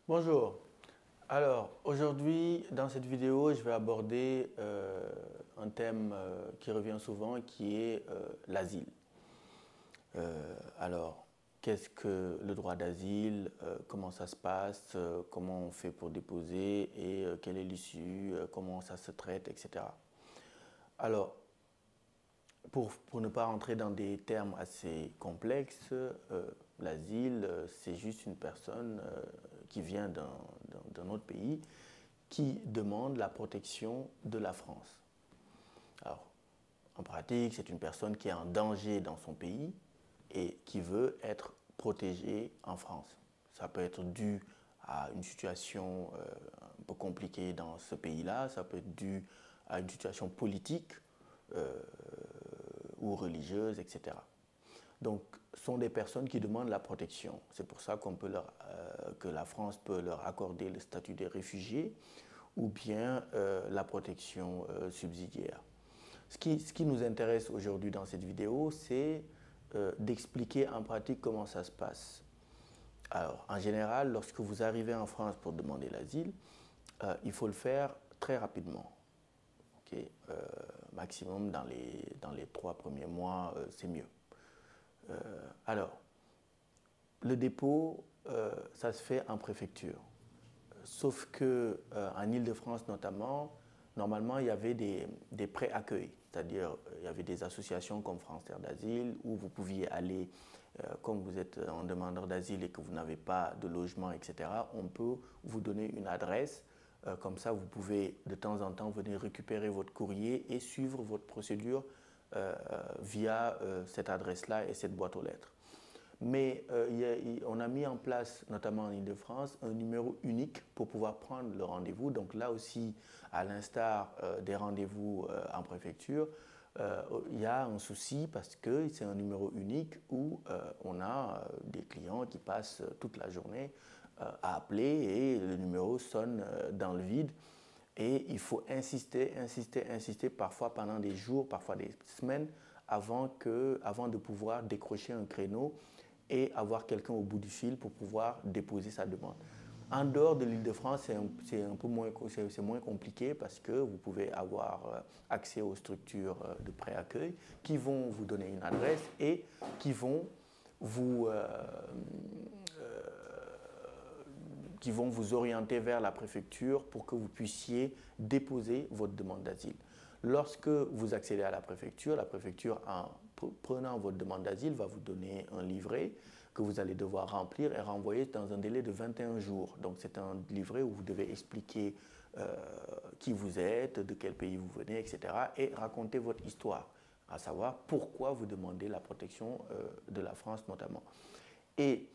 Bonjour. Alors, aujourd'hui, dans cette vidéo, je vais aborder un thème qui revient souvent, qui est l'asile. Alors, qu'est-ce que le droit d'asile? Comment ça se passe? Comment on fait pour déposer? Et quelle est l'issue? Comment ça se traite, etc. Alors, pour ne pas rentrer dans des termes assez complexes, l'asile, c'est juste une personne qui vient d'un autre pays qui demande la protection de la France. Alors, en pratique, c'est une personne qui est en danger dans son pays et qui veut être protégée en France. Ça peut être dû à une situation un peu compliquée dans ce pays-là, ça peut être dû à une situation politique euh, ou religieuse, etc. Donc, ce sont des personnes qui demandent la protection. C'est pour ça que la France peut leur accorder le statut de réfugiés ou bien la protection subsidiaire. Ce qui nous intéresse aujourd'hui dans cette vidéo, c'est d'expliquer en pratique comment ça se passe. Alors, en général, lorsque vous arrivez en France pour demander l'asile, il faut le faire très rapidement. Okay? Maximum dans les 3 premiers mois, c'est mieux. Alors, le dépôt, ça se fait en préfecture. Sauf que en Île-de-France notamment, normalement, il y avait des pré-accueils. C'est-à-dire, il y avait des associations comme France Terre d'Asile où vous pouviez aller, comme vous êtes un demandeur d'asile et que vous n'avez pas de logement, etc., on peut vous donner une adresse. Comme ça, vous pouvez de temps en temps venir récupérer votre courrier et suivre votre procédure via cette adresse-là et cette boîte aux lettres. Mais on a mis en place, notamment en Île-de-France, un numéro unique pour pouvoir prendre le rendez-vous. Donc là aussi, à l'instar des rendez-vous en préfecture, il y a un souci parce que c'est un numéro unique où on a des clients qui passent toute la journée à appeler et le numéro sonne dans le vide. Et il faut insister, parfois pendant des jours, parfois des semaines, avant de pouvoir décrocher un créneau et avoir quelqu'un au bout du fil pour pouvoir déposer sa demande. En dehors de l'Île-de-France, c'est moins compliqué parce que vous pouvez avoir accès aux structures de pré-accueil qui vont vous donner une adresse et qui vont vous, qui vont vous orienter vers la préfecture pour que vous puissiez déposer votre demande d'asile. Lorsque vous accédez à la préfecture, en prenant votre demande d'asile, va vous donner un livret que vous allez devoir remplir et renvoyer dans un délai de 21 jours. Donc c'est un livret où vous devez expliquer qui vous êtes, de quel pays vous venez, etc. et raconter votre histoire, à savoir pourquoi vous demandez la protection de la France notamment. Et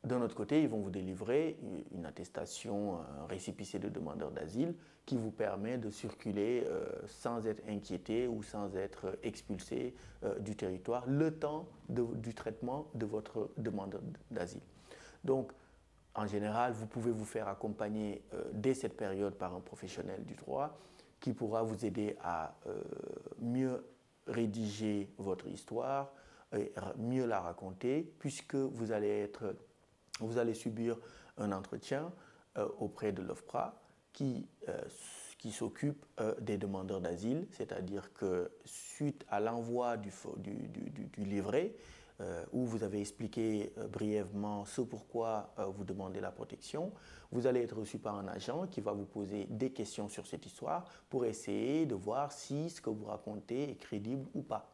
d'un autre côté, ils vont vous délivrer une attestation, un récépissé de demandeur d'asile qui vous permet de circuler sans être inquiété ou sans être expulsé du territoire le temps du traitement de votre demande d'asile. Donc, en général, vous pouvez vous faire accompagner dès cette période par un professionnel du droit qui pourra vous aider à mieux rédiger votre histoire, et mieux la raconter, puisque vous allez subir un entretien auprès de l'OFPRA qui s'occupe des demandeurs d'asile, c'est-à-dire que suite à l'envoi du livret, où vous avez expliqué brièvement ce pourquoi vous demandez la protection, vous allez être reçu par un agent qui va vous poser des questions sur cette histoire pour essayer de voir si ce que vous racontez est crédible ou pas.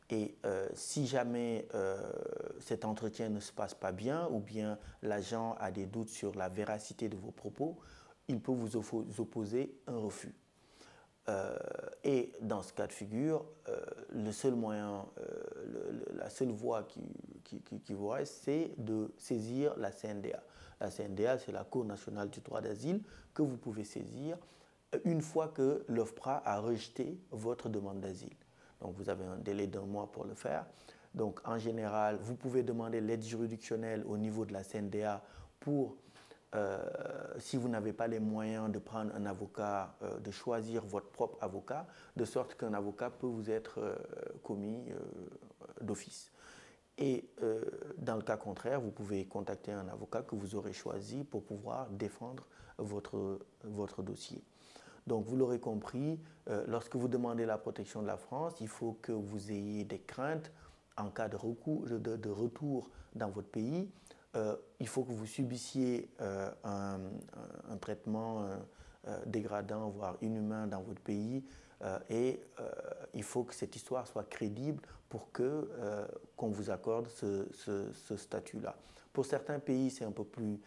Et si jamais cet entretien ne se passe pas bien ou bien l'agent a des doutes sur la véracité de vos propos, il peut vous opposer un refus. Et dans ce cas de figure, le seul moyen, la seule voie qui vous reste, c'est de saisir la CNDA. La CNDA, c'est la Cour nationale du droit d'asile que vous pouvez saisir une fois que l'OFPRA a rejeté votre demande d'asile. Donc vous avez un délai d'1 mois pour le faire. Donc en général, vous pouvez demander l'aide juridictionnelle au niveau de la CNDA pour, si vous n'avez pas les moyens de prendre un avocat, de choisir votre propre avocat, de sorte qu'un avocat peut vous être commis d'office. Et dans le cas contraire, vous pouvez contacter un avocat que vous aurez choisi pour pouvoir défendre votre dossier. Donc vous l'aurez compris, lorsque vous demandez la protection de la France, il faut que vous ayez des craintes en cas de retour dans votre pays. Il faut que vous subissiez un traitement dégradant, voire inhumain dans votre pays. Et il faut que cette histoire soit crédible pour qu'on vous accorde ce statut-là. Pour certains pays, c'est un peu plus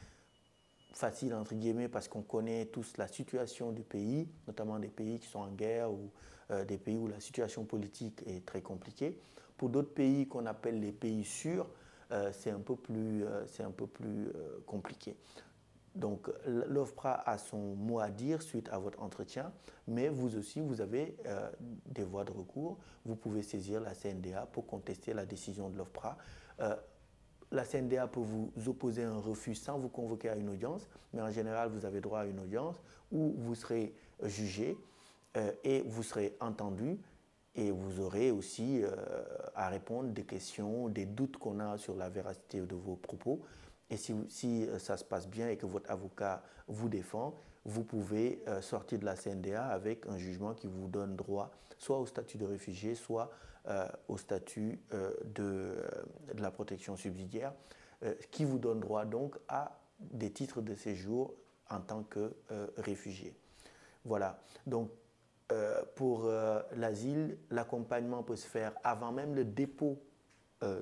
facile, entre guillemets, parce qu'on connaît tous la situation du pays, notamment des pays qui sont en guerre ou des pays où la situation politique est très compliquée. Pour d'autres pays qu'on appelle les pays sûrs, c'est un peu plus compliqué. Donc l'OFPRA a son mot à dire suite à votre entretien, mais vous aussi, vous avez des voies de recours. Vous pouvez saisir la CNDA pour contester la décision de l'OFPRA. La CNDA peut vous opposer un refus sans vous convoquer à une audience, mais en général, vous avez droit à une audience où vous serez jugé et vous serez entendu. Et vous aurez aussi à répondre des questions, des doutes qu'on a sur la véracité de vos propos. Et si ça se passe bien et que votre avocat vous défend, vous pouvez sortir de la CNDA avec un jugement qui vous donne droit soit au statut de réfugié, soit au statut de la protection subsidiaire, qui vous donne droit donc à des titres de séjour en tant que réfugié. Voilà. Donc, pour l'asile, l'accompagnement peut se faire avant même le dépôt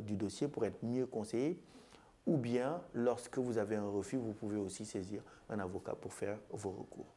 du dossier pour être mieux conseillé, ou bien lorsque vous avez un refus, vous pouvez aussi saisir un avocat pour faire vos recours.